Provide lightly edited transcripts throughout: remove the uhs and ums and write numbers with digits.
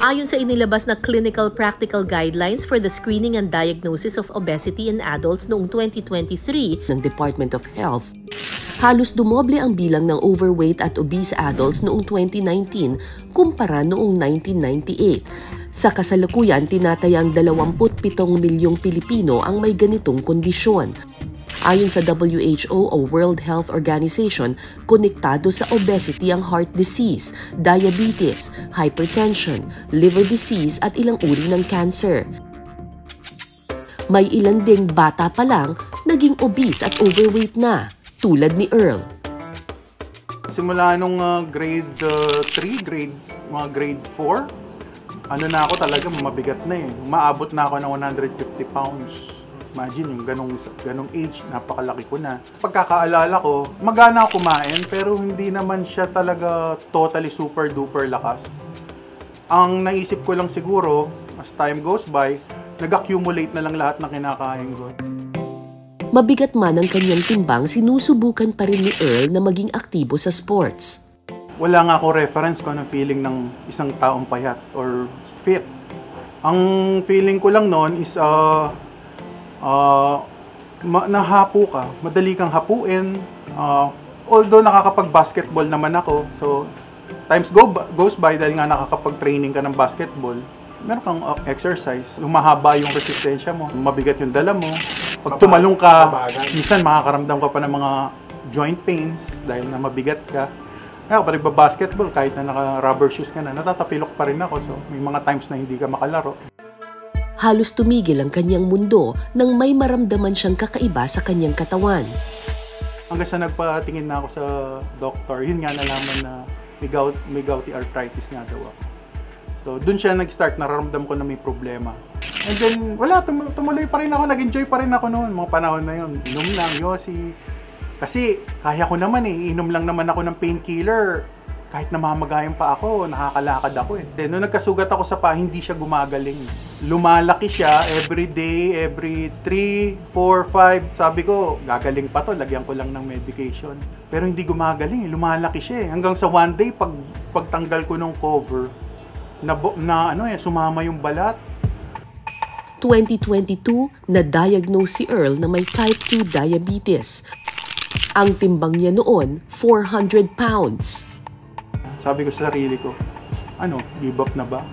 Ayon sa inilabas na Clinical Practical Guidelines for the Screening and Diagnosis of Obesity in Adults noong 2023 ng Department of Health, halos dumoble ang bilang ng overweight at obese adults noong 2019 kumpara noong 1998. Sa kasalukuyan, tinatayang 27 milyong Pilipino ang may ganitong kondisyon. Ayon sa WHO o World Health Organization, konektado sa obesity ang heart disease, diabetes, hypertension, liver disease at ilang uri ng cancer. May ilan ding bata pa lang naging obese at overweight na, tulad ni Earl. Simula nung grade 3, mga grade 4, ano na ako talaga, mabigat na eh. Umaabot na ako ng 150 pounds. Imagine yung ganong age, napakalaki ko na. Pagkakaalala ko, magana ako kumain pero hindi naman siya talaga totally super duper lakas. Ang naisip ko lang siguro, as time goes by, nag-accumulate na lang lahat ng kinakain ko. Mabigat man ang kanyang timbang, sinusubukan pa rin ni Earl na maging aktibo sa sports. Wala nga ako reference kung anong feeling ng isang taong payat or fit. Ang feeling ko lang noon is nahapo ka, madali kang hapuin. Although nakakapag-basketball naman ako, so times goes by dahil nga nakakapag-training ka ng basketball, meron kang exercise, humahaba yung resistensya mo, mabigat yung dala mo. Pag tumalong ka, minsan makakaramdam ka pa ng mga joint pains dahil na mabigat ka. Kaya kapag nagba-basketball, kahit na naka-rubber shoes ka na, natatapilok pa rin ako. So may mga times na hindi ka makalaro. Halos tumigil ang kanyang mundo nang may maramdaman siyang kakaiba sa kanyang katawan. Hanggang sa nagpatingin na ako sa doktor, yun nga nalaman na may gouty arthritis nga daw ako. So dun siya nag-start, nararamdam ko na may problema. And then wala, tumuloy pa rin ako, nag-enjoy pa rin ako noon, mga panahon na yun. Inom lang, yosi. Kasi kaya ko naman eh, inom lang naman ako ng painkiller. Kahit namamagayan pa ako, nakakalakad ako eh. Then, nung nagkasugat ako sa paa, hindi siya gumagaling. Lumalaki siya every day, every 3, 4, 5. Sabi ko, gagaling pa to, lagyan ko lang ng medication. Pero hindi gumagaling eh, lumalaki siya eh. Hanggang sa one day, pagtanggal ko ng cover, sumama yung balat. 2022, na-diagnose si Earl na may type 2 diabetes. Ang timbang niya noon, 400 pounds. Sabi ko sa sarili ko, give up na ba?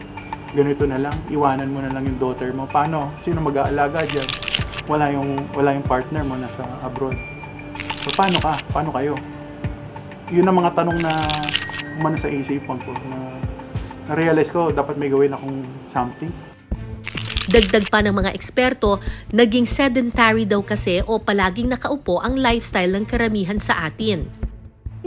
Ganito na lang, iwanan mo na lang yung daughter mo. Paano? Sino mag-aalaga dyan? Wala yung partner mo nasa abroad. So paano ka? Paano kayo? Yun ang mga tanong na umano sa isipan ko na realize ko dapat may gawin akong something. Dagdag pa ng mga eksperto, naging sedentary daw kasi o palaging nakaupo ang lifestyle ng karamihan sa atin.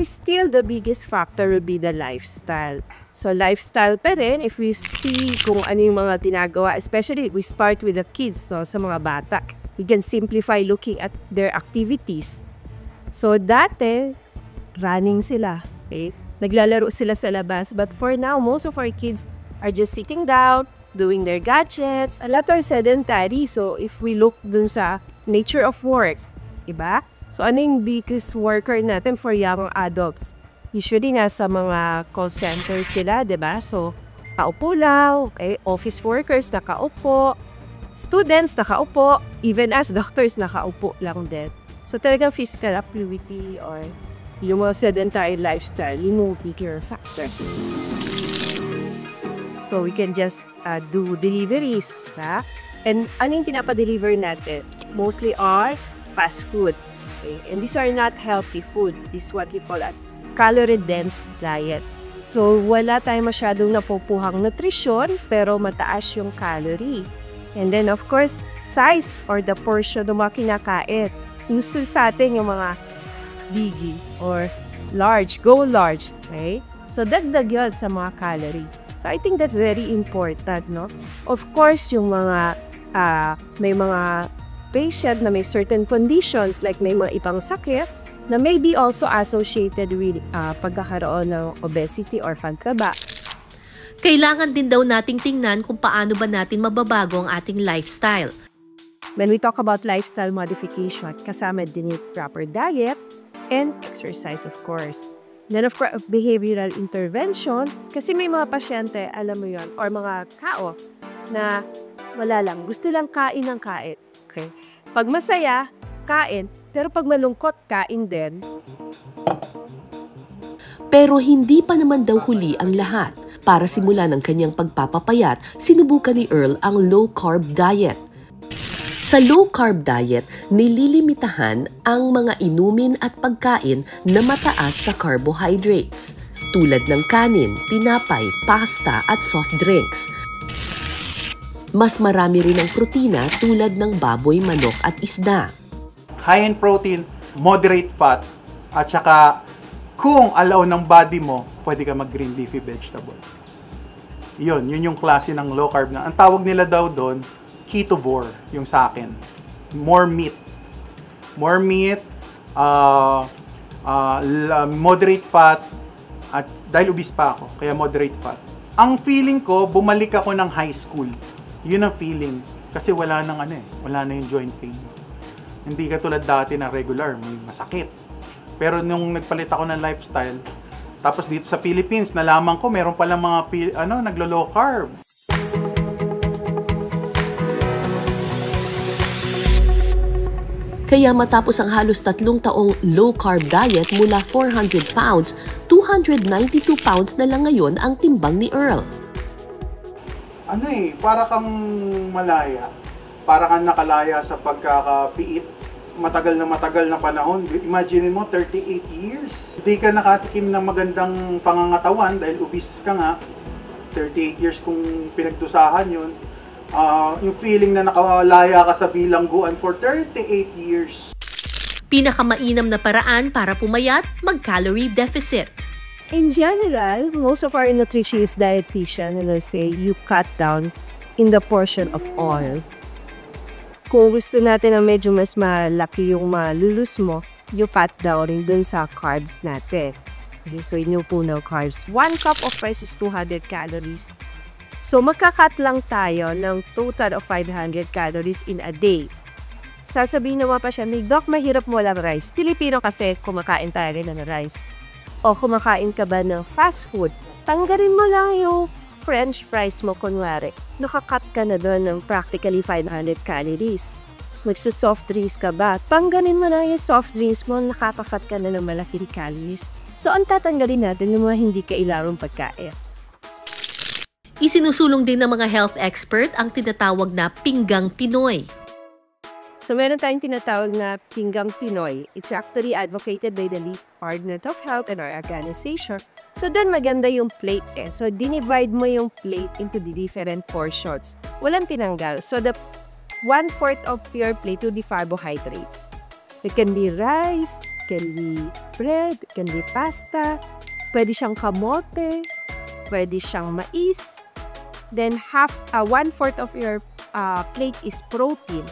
Still, the biggest factor will be the lifestyle. So, lifestyle pa rin, if we see kung ano yung mga tinagawa, especially we start with the kids, no, sa mga bata. We can simplify looking at their activities. So, dati, running sila. Okay? Naglalaro sila sa labas. But for now, most of our kids are just sitting down, doing their gadgets. A lot are sedentary. So, if we look dun sa nature of work, diba? So, ano yung biggest worker natin for young adults? Usually, nasa mga call centers sila, diba? So, nakaupo lang, okay? Office workers, nakaupo. Students, nakaupo. Even as doctors, nakaupo lang din. So, talagang physical activity or yung mga sedentary lifestyle, yung mga bigger factor. So, we can just do deliveries, ha? And ano yung pinapadeliver natin? Mostly are fast food. Okay? And these are not healthy food. This is what we call a calorie-dense diet. So, wala tayong masyadong napupuhang nutrisyon, pero mataas yung calorie. And then, of course, size or the portion ng mga kinakain. Usually sa atin yung mga DG or large, go large. Okay? So, dagdag yun sa mga calorie. So, I think that's very important, no? Of course, yung mga, may mga patient na may certain conditions, like may mga ibang sakit, na may be also associated with pagkakaroon ng obesity or pagkaba. Kailangan din daw nating tingnan kung paano ba natin mababago ang ating lifestyle. When we talk about lifestyle modification, kasama din yung proper diet and exercise, of course. Then of course, behavioral intervention, kasi may mga pasyente, alam mo yon, or mga kao, na wala lang, gusto lang kain ng kain. Okay? Pag masaya, kain, pero pag malungkot, kain din. Pero hindi pa naman daw huli ang lahat. Para simulan ang kanyang pagpapapayat, sinubukan ni Earl ang low-carb diet. Sa low-carb diet, nililimitahan ang mga inumin at pagkain na mataas sa carbohydrates, tulad ng kanin, tinapay, pasta at soft drinks. Mas marami rin ang protina tulad ng baboy, manok at isda. High in protein, moderate fat, at saka kung allow ng body mo, pwede ka mag-green leafy vegetable. Yun yung klase ng low carb na. Ang tawag nila daw doon, ketovore, yung sa akin. More meat. More meat, moderate fat, at dahil obese pa ako, kaya moderate fat. Ang feeling ko, bumalik ako ng high school. Yun ang feeling. Kasi wala na yung joint pain. Hindi katulad dati na regular, may masakit. Pero nung nagpalit ako ng lifestyle, tapos dito sa Philippines, nalaman ko meron palang mga naglo-low carb. Kaya matapos ang halos 3 taong low-carb diet mula 400 pounds, 292 pounds na lang ngayon ang timbang ni Earl. Para kang malaya. Para kang nakalaya sa pagkakapiit. Matagal na panahon. Imagine mo, 38 years. Hindi ka nakatikim ng magandang pangangatawan dahil obese ka nga. 38 years kung pinagdusahan yun. Yung feeling na nakalaya ka sa bilangguan for 38 years. Pinakamainam na paraan para pumayat, mag-calorie deficit. In general, most of our nutritionist dietitian will say you cut down in the portion of oil. Kung gusto natin na medyo mas malaki yung malulus mo, you cut down rin dun sa carbs natin. Okay, so inupunaw carbs. 1 cup of rice is 200 calories. So magka-cut lang tayo ng total of 500 calories in a day. Sasabihin naman pa siya, Doc, mahirap mo walang rice. Pilipino kasi kumakain tayo rin ng rice. O kumakain ka ba ng fast food? Tanggalin mo lang yung French fries mo kunwari. Nakakat ka na doon ng practically 500 calories. Magsusoft drinks ka ba? Tanggalin mo na yung soft drinks mo, nakakakat ka na ng malaking calories. So, ang tatanggalin natin yung mga hindi kailangang pagkain. Isinusulong din ng mga health expert ang tinatawag na pinggang Pinoy. So, meron tayong tinatawag na pinggang Pinoy. It's actually advocated by the Department of Health and our organization. So, doon maganda yung plate eh. So, dinivide mo yung plate into the different portions. Walang tinanggal. So, the 1/4 of your plate will be carbohydrates. It can be rice, can be bread, can be pasta, pwede siyang kamote, pwede siyang mais. Then, 1/4 of your plate is protein.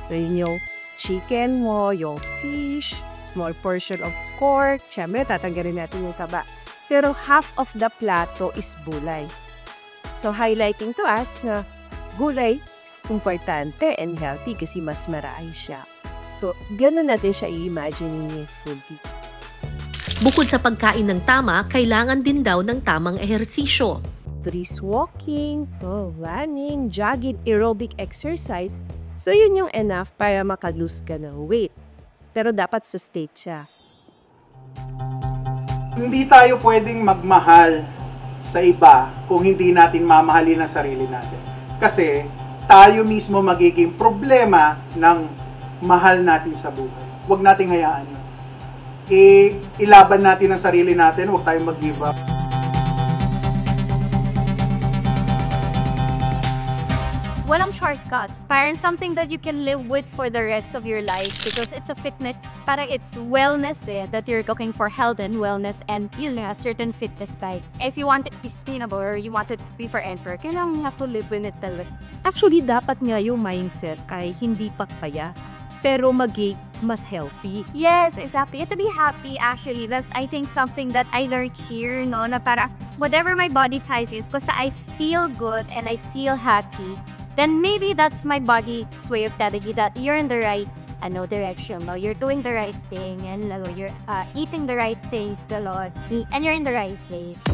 So, yun yung chicken mo, yung fish, small portion of pork. Siyempre, tatanggalin natin yung taba. Pero half of the plato is gulay. So, highlighting to us na gulay is importante and healthy kasi mas marami siya. So, gano'n natin siya i-imagine yung food. Bukod sa pagkain ng tama, kailangan din daw ng tamang ehersisyo. Brisk walking, running, jogging, aerobic exercise. So, yun yung enough para makalose ka ng weight. Pero dapat sustain siya. Hindi tayo pwedeng magmahal sa iba kung hindi natin mamahalin ang sarili natin. Kasi tayo mismo magiging problema ng mahal natin sa buhay. Huwag nating hayaan yun. Ilaban natin ang sarili natin, huwag tayong mag-give up. Walang shortcut. Parang something that you can live with for the rest of your life because it's a fitness, parang it's wellness that you're looking for health and wellness and yun nga, certain fitness by. If you want it to be sustainable or you want it to be forever, kailangan you have to live with it talaga. Actually, dapat nga yung mindset ay hindi pakpaya, pero maging mas healthy. Yes, exactly. To be happy, actually, that's, I think, something that I learned here, no, na para whatever my body type is, basta I feel good and I feel happy, then maybe that's my body's way of telling you that you're in the right direction mo. You're doing the right thing and you're eating the right things, galon, and you're in the right place.